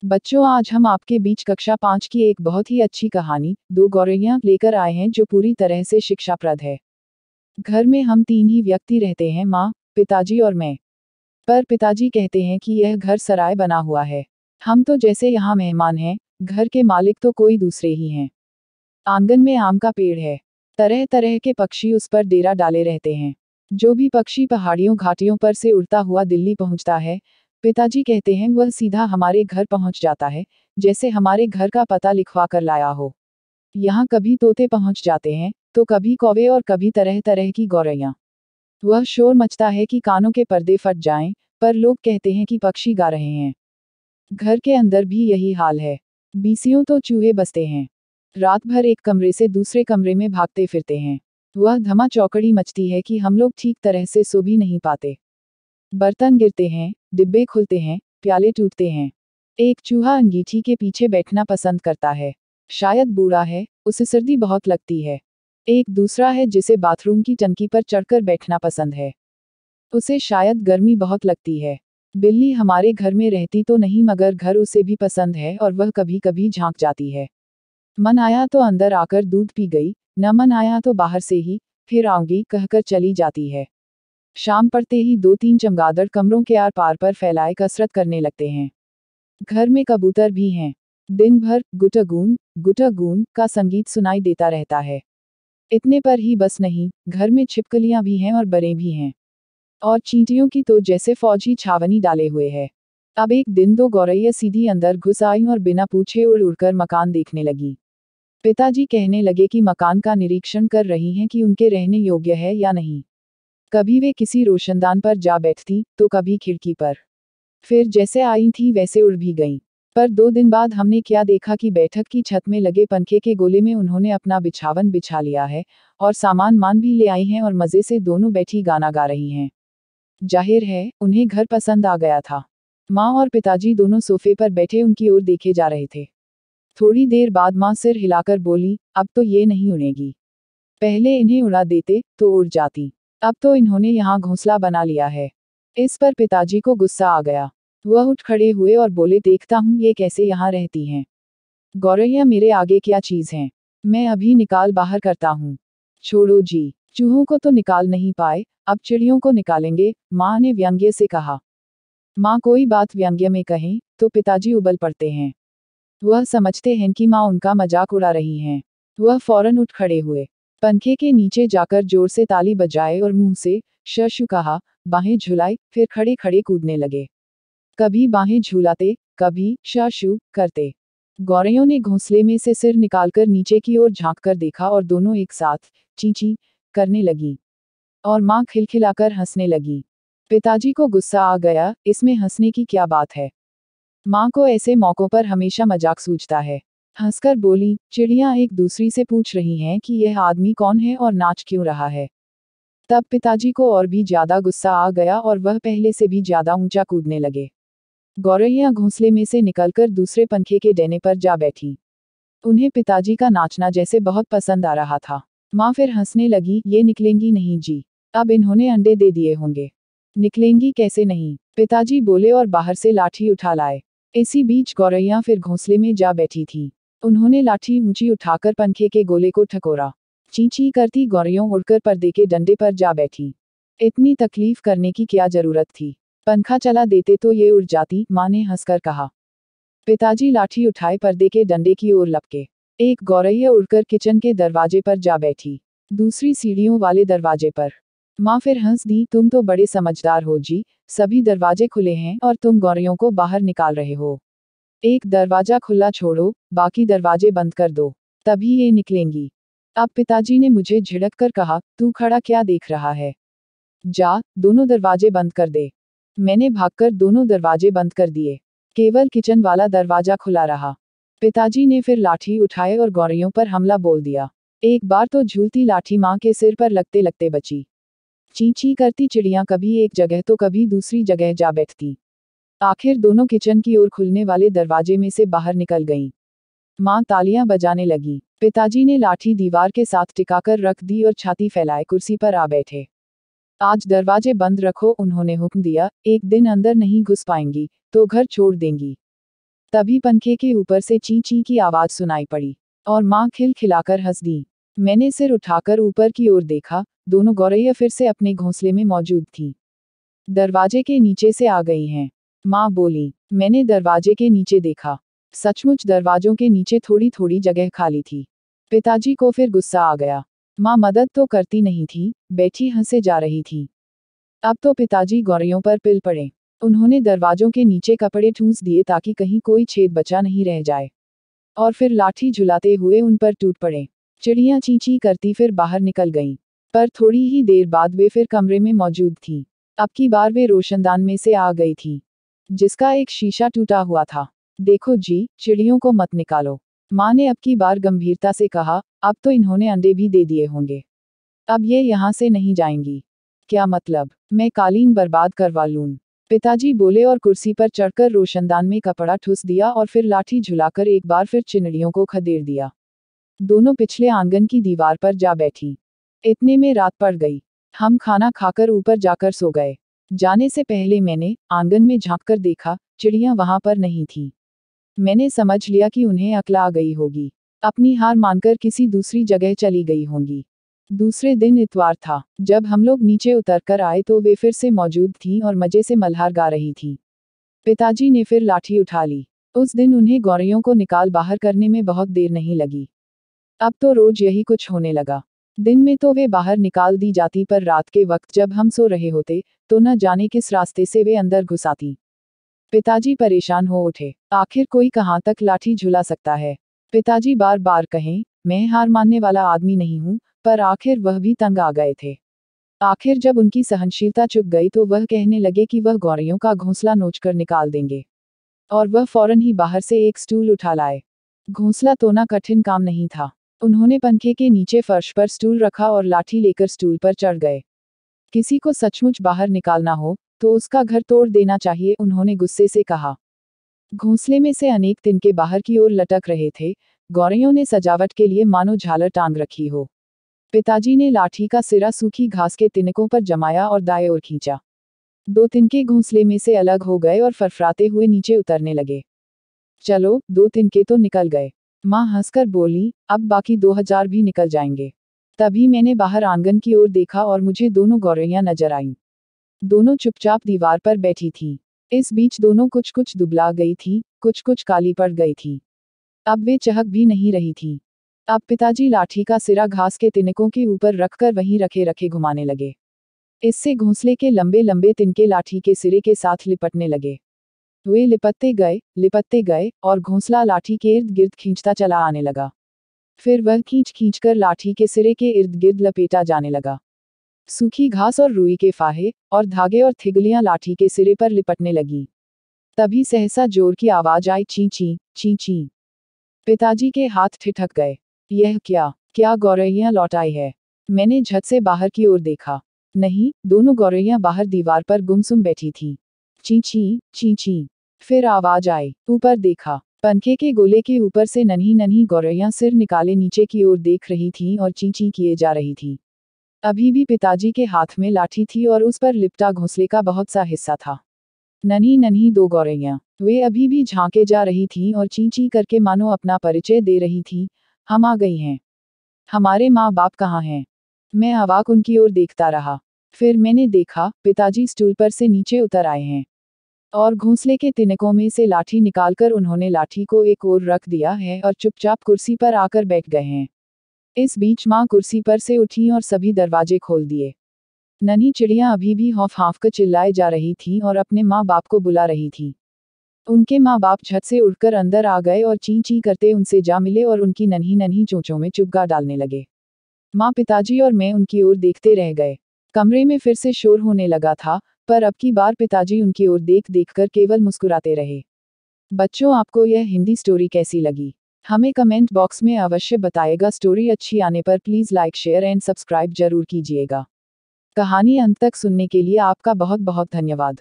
बच्चों, आज हम आपके बीच कक्षा 5 की एक बहुत ही अच्छी कहानी दो गौरैया लेकर आए हैं जो पूरी तरह से शिक्षाप्रद है। घर में हम 3 ही व्यक्ति रहते हैं, माँ, पिताजी और मैं। पर पिताजी कहते हैं कि यह घर सराय बना हुआ है। हम तो जैसे यहाँ मेहमान हैं, घर के मालिक तो कोई दूसरे ही हैं। आंगन में आम का पेड़ है। तरह तरह के पक्षी उस पर डेरा डाले रहते हैं। जो भी पक्षी पहाड़ियों घाटियों पर से उड़ता हुआ दिल्ली पहुंचता है, पिताजी कहते हैं वह सीधा हमारे घर पहुंच जाता है, जैसे हमारे घर का पता लिखवा कर लाया हो। यहाँ कभी तोते पहुंच जाते हैं, तो कभी कौवे और कभी तरह तरह की गौरैया। वह शोर मचता है कि कानों के पर्दे फट जाएं, पर लोग कहते हैं कि पक्षी गा रहे हैं। घर के अंदर भी यही हाल है। बीसियों तो चूहे बसते हैं। रात भर एक कमरे से दूसरे कमरे में भागते फिरते हैं। वह धमा चौकड़ी मचती है कि हम लोग ठीक तरह से सो भी नहीं पाते। बर्तन गिरते हैं, डिब्बे खुलते हैं, प्याले टूटते हैं। एक चूहा अंगीठी के पीछे बैठना पसंद करता है। शायद बूढ़ा है, उसे सर्दी बहुत लगती है। एक दूसरा है जिसे बाथरूम की टंकी पर चढ़कर बैठना पसंद है। उसे शायद गर्मी बहुत लगती है। बिल्ली हमारे घर में रहती तो नहीं, मगर घर उसे भी पसंद है और वह कभी कभी झांक जाती है। मन आया तो अंदर आकर दूध पी गई, न मन आया तो बाहर से ही फिर आऊंगी कहकर चली जाती है। शाम पड़ते ही 2-3 चमगादड़ कमरों के आर पार पर फैलाए कसरत करने लगते हैं। घर में कबूतर भी हैं। दिन भर गुटगून का संगीत सुनाई देता रहता है। इतने पर ही बस नहीं, घर में छिपकलियां भी हैं और बरें भी हैं। और चींटियों की तो जैसे फौजी छावनी डाले हुए है। अब एक दिन 2 गौरैया सीधी अंदर घुस आई और बिना पूछे उड़ उड़कर मकान देखने लगी। पिताजी कहने लगे कि मकान का निरीक्षण कर रही हैं कि उनके रहने योग्य है या नहीं। कभी वे किसी रोशनदान पर जा बैठती, तो कभी खिड़की पर। फिर जैसे आई थी वैसे उड़ भी गईं। पर 2 दिन बाद हमने क्या देखा कि बैठक की छत में लगे पंखे के गोले में उन्होंने अपना बिछावन बिछा लिया है, और सामान मान भी ले आई हैं और मजे से दोनों बैठी गाना गा रही हैं। जाहिर है, उन्हें घर पसंद आ गया था। माँ और पिताजी दोनों सोफे पर बैठे उनकी ओर देखे जा रहे थे। थोड़ी देर बाद माँ सिर हिलाकर बोली, अब तो ये नहीं उड़ेगी। पहले इन्हें उड़ा देते, तो उड़ जाती। अब तो इन्होंने यहाँ घोंसला बना लिया है। इस पर पिताजी को गुस्सा आ गया। वह उठ खड़े हुए और बोले, देखता हूँ ये कैसे यहाँ रहती हैं। गौरैया मेरे आगे क्या चीज हैं। मैं अभी निकाल बाहर करता हूँ। छोड़ो जी, चूहों को तो निकाल नहीं पाए, अब चिड़ियों को निकालेंगे, माँ ने व्यंग्य से कहा। माँ कोई बात व्यंग्य में कहें, तो पिताजी उबल पड़ते हैं। वह समझते हैं कि माँ उनका मजाक उड़ा रही हैं। वह फौरन उठ खड़े हुए। पंखे के नीचे जाकर जोर से ताली बजाए और मुंह से शशु कहा, बाहें झुलाई, फिर खड़े खड़े कूदने लगे। कभी बाहें झूलाते, कभी शशु करते। गौरैयों ने घोंसले में से सिर निकालकर नीचे की ओर झांककर देखा और दोनों एक साथ चींची करने लगी। और माँ खिलखिलाकर हंसने लगी। पिताजी को गुस्सा आ गया, इसमें हंसने की क्या बात है। माँ को ऐसे मौकों पर हमेशा मजाक सूझता है। हंसकर बोली, चिड़ियां एक दूसरी से पूछ रही हैं कि यह आदमी कौन है और नाच क्यों रहा है। तब पिताजी को और भी ज्यादा गुस्सा आ गया और वह पहले से भी ज्यादा ऊंचा कूदने लगे। गौरैया घोंसले में से निकलकर दूसरे पंखे के डंडे पर जा बैठी। उन्हें पिताजी का नाचना जैसे बहुत पसंद आ रहा था। माँ फिर हंसने लगी, ये निकलेंगी नहीं जी। अब इन्होंने अंडे दे दिए होंगे। निकलेंगी कैसे नहीं, पिताजी बोले और बाहर से लाठी उठा लाए। इसी बीच गौरैया फिर घोंसले में जा बैठी थी। उन्होंने लाठी ऊंची उठाकर पंखे के गोले को ठकोरा। चींची करती गौरैया उड़कर पर्दे के डंडे पर जा बैठी। इतनी तकलीफ करने की क्या जरूरत थी। पंखा चला देते तो ये उड़ जाती, माँ ने हंसकर कहा। पिताजी लाठी उठाए पर्दे के डंडे की ओर लपके। एक गौरैया उड़कर किचन के दरवाजे पर जा बैठी, दूसरी सीढ़ियों वाले दरवाजे पर। माँ फिर हंस दी, तुम तो बड़े समझदार हो जी, सभी दरवाजे खुले हैं और तुम गौरैयों को बाहर निकाल रहे हो। एक दरवाजा खुला छोड़ो, बाकी दरवाजे बंद कर दो, तभी ये निकलेंगी। अब पिताजी ने मुझे झिड़क कर कहा, तू खड़ा क्या देख रहा है, जा दोनों दरवाजे बंद कर दे। मैंने भागकर दोनों दरवाजे बंद कर दिए। केवल किचन वाला दरवाजा खुला रहा। पिताजी ने फिर लाठी उठाए और गौरैयों पर हमला बोल दिया। एक बार तो झूलती लाठी माँ के सिर पर लगते लगते बची। चींची करती चिड़ियां कभी एक जगह तो कभी दूसरी जगह जा बैठती। आखिर दोनों किचन की ओर खुलने वाले दरवाजे में से बाहर निकल गईं। माँ तालियां बजाने लगी। पिताजी ने लाठी दीवार के साथ टिकाकर रख दी और छाती फैलाए कुर्सी पर आ बैठे। आज दरवाजे बंद रखो, उन्होंने हुक्म दिया, एक दिन अंदर नहीं घुस पाएंगी, तो घर छोड़ देंगी। तभी पंखे के ऊपर से ची ची की आवाज सुनाई पड़ी और माँ खिलखिलाकर हंस दी। मैंने सिर उठाकर ऊपर की ओर देखा, दोनों गौरैया फिर से अपने घोंसले में मौजूद थी। दरवाजे के नीचे से आ गई हैं, माँ बोली। मैंने दरवाजे के नीचे देखा। सचमुच दरवाजों के नीचे थोड़ी थोड़ी जगह खाली थी। पिताजी को फिर गुस्सा आ गया। माँ मदद तो करती नहीं थी, बैठी हंसे जा रही थी। अब तो पिताजी गौरैयों पर पिल पड़े। उन्होंने दरवाजों के नीचे कपड़े ठूंस दिए ताकि कहीं कोई छेद बचा नहीं रह जाए, और फिर लाठी झुलाते हुए उन पर टूट पड़े। चिड़ियां ची ची करती फिर बाहर निकल गईं, पर थोड़ी ही देर बाद वे फिर कमरे में मौजूद थीं। अब की बार वे रोशनदान में से आ गई थी, जिसका एक शीशा टूटा हुआ था। देखो जी, चिड़ियों को मत निकालो, माँ ने अब की बार गंभीरता से कहा। अब तो इन्होंने अंडे भी दे दिए होंगे, अब ये यहाँ से नहीं जाएंगी। क्या मतलब? मैं कालीन बर्बाद करवा लूं? पिताजी बोले और कुर्सी पर चढ़कर रोशनदान में कपड़ा ठूस दिया और फिर लाठी झुलाकर एक बार फिर चिड़ियों को खदेड़ दिया। दोनों पिछले आंगन की दीवार पर जा बैठी। इतने में रात पड़ गई। हम खाना खाकर ऊपर जाकर सो गए। जाने से पहले मैंने आंगन में झांककर देखा, चिड़ियां वहां पर नहीं थी। मैंने समझ लिया कि उन्हें अक्ल आ गई होगी, अपनी हार मानकर किसी दूसरी जगह चली गई होंगी। दूसरे दिन इतवार था। जब हम लोग नीचे उतरकर आए तो वे फिर से मौजूद थीं और मजे से मल्हार गा रही थीं। पिताजी ने फिर लाठी उठा ली। उस दिन उन्हें गौरैयों को निकाल बाहर करने में बहुत देर नहीं लगी। अब तो रोज यही कुछ होने लगा। दिन में तो वे बाहर निकाल दी जाती, पर रात के वक्त जब हम सो रहे होते तो न जाने किस रास्ते से वे अंदर घुस आती। पिताजी परेशान हो उठे। आखिर कोई कहाँ तक लाठी झुला सकता है? पिताजी बार बार कहें, मैं हार मानने वाला आदमी नहीं हूँ, पर आखिर वह भी तंग आ गए थे। आखिर जब उनकी सहनशीलता चुक गई तो वह कहने लगे कि वह गौरैयों का घोंसला नोचकर निकाल देंगे, और वह फौरन ही बाहर से एक स्टूल उठा लाए। घोंसला तोड़ना कठिन काम नहीं था। उन्होंने पंखे के नीचे फर्श पर स्टूल रखा और लाठी लेकर स्टूल पर चढ़ गए। किसी को सचमुच बाहर निकालना हो तो उसका घर तोड़ देना चाहिए, उन्होंने गुस्से से कहा। घोंसले में से अनेक तिनके बाहर की ओर लटक रहे थे। गौरैयों ने सजावट के लिए मानो झालर टांग रखी हो। पिताजी ने लाठी का सिरा सूखी घास के तिनकों पर जमाया और दाएं ओर खींचा। दो तिनके घोंसले में से अलग हो गए और फरफराते हुए नीचे उतरने लगे। चलो, दो तिनके तो निकल गए, माँ हंसकर बोली, अब बाकी 2000 भी निकल जाएंगे। तभी मैंने बाहर आंगन की ओर देखा और मुझे दोनों गौरैयां नजर आईं। दोनों चुपचाप दीवार पर बैठी थीं। इस बीच दोनों कुछ कुछ दुबला गई थी, कुछ कुछ काली पड़ गई थी। अब वे चहक भी नहीं रही थी। अब पिताजी लाठी का सिरा घास के तिनकों के ऊपर रखकर वहीं रखे रखे घुमाने लगे। इससे घोंसले के लंबे लंबे तिनके लाठी के सिरे के साथ लिपटने लगे। वे लिपटते गए और घोंसला लाठी के इर्द गिर्द खींचता चला आने लगा। फिर वह खींच खींचकर लाठी के सिरे के इर्द गिर्द लपेटा जाने लगा। सूखी घास और रुई के फाहे और धागे और थिगलियां लाठी के सिरे पर लिपटने लगी। तभी सहसा जोर की आवाज आई, ची ची ची ची। पिताजी के हाथ ठिठक गए। यह क्या गौरैयां लौट आई है? मैंने झट से बाहर की ओर देखा। नहीं, दोनों गौरैयां बाहर दीवार पर गुमसुम बैठी थीं। ची ची ची ची। फिर आवाज आई। ऊपर देखा। पंखे के गोले के ऊपर से नन्ही नन्ही गौरैयां सिर निकाले नीचे की ओर देख रही थीं और ची ची किए जा रही थीं। अभी भी पिताजी के हाथ में लाठी थी और उस पर लिपटा घोंसले का बहुत सा हिस्सा था। नन्ही नन्ही दो गौरैयां, वे अभी भी झांके जा रही थीं और ची ची करके मानो अपना परिचय दे रही थीं। हम आ गई हैं। हमारे माँ बाप कहाँ हैं? मैं अवाक उनकी ओर देखता रहा। फिर मैंने देखा, पिताजी स्टूल पर से नीचे उतर आए हैं और घोंसले के तिनकों में से लाठी निकालकर उन्होंने लाठी को एक ओर रख दिया है और चुपचाप कुर्सी पर आकर बैठ गए हैं। इस बीच माँ कुर्सी पर से उठी और सभी दरवाजे खोल दिए। नन्ही चिड़ियां अभी भी हौफ हाफ कर चिल्लाए जा रही थीं और अपने माँ बाप को बुला रही थीं। उनके माँ बाप झट से उठकर अंदर आ गए और ची ची करते उनसे जा मिले और उनकी नन्ही नन्ही चोंचों में चुपगा डालने लगे। माँ, पिताजी और मैं उनकी ओर देखते रह गए। कमरे में फिर से शोर होने लगा था, पर अब की बार पिताजी उनकी ओर देख देखकर केवल मुस्कुराते रहे। बच्चों, आपको यह हिंदी स्टोरी कैसी लगी? हमें कमेंट बॉक्स में अवश्य बताएगा। स्टोरी अच्छी आने पर please like, share and subscribe जरूर कीजिएगा। कहानी अंत तक सुनने के लिए आपका बहुत बहुत धन्यवाद।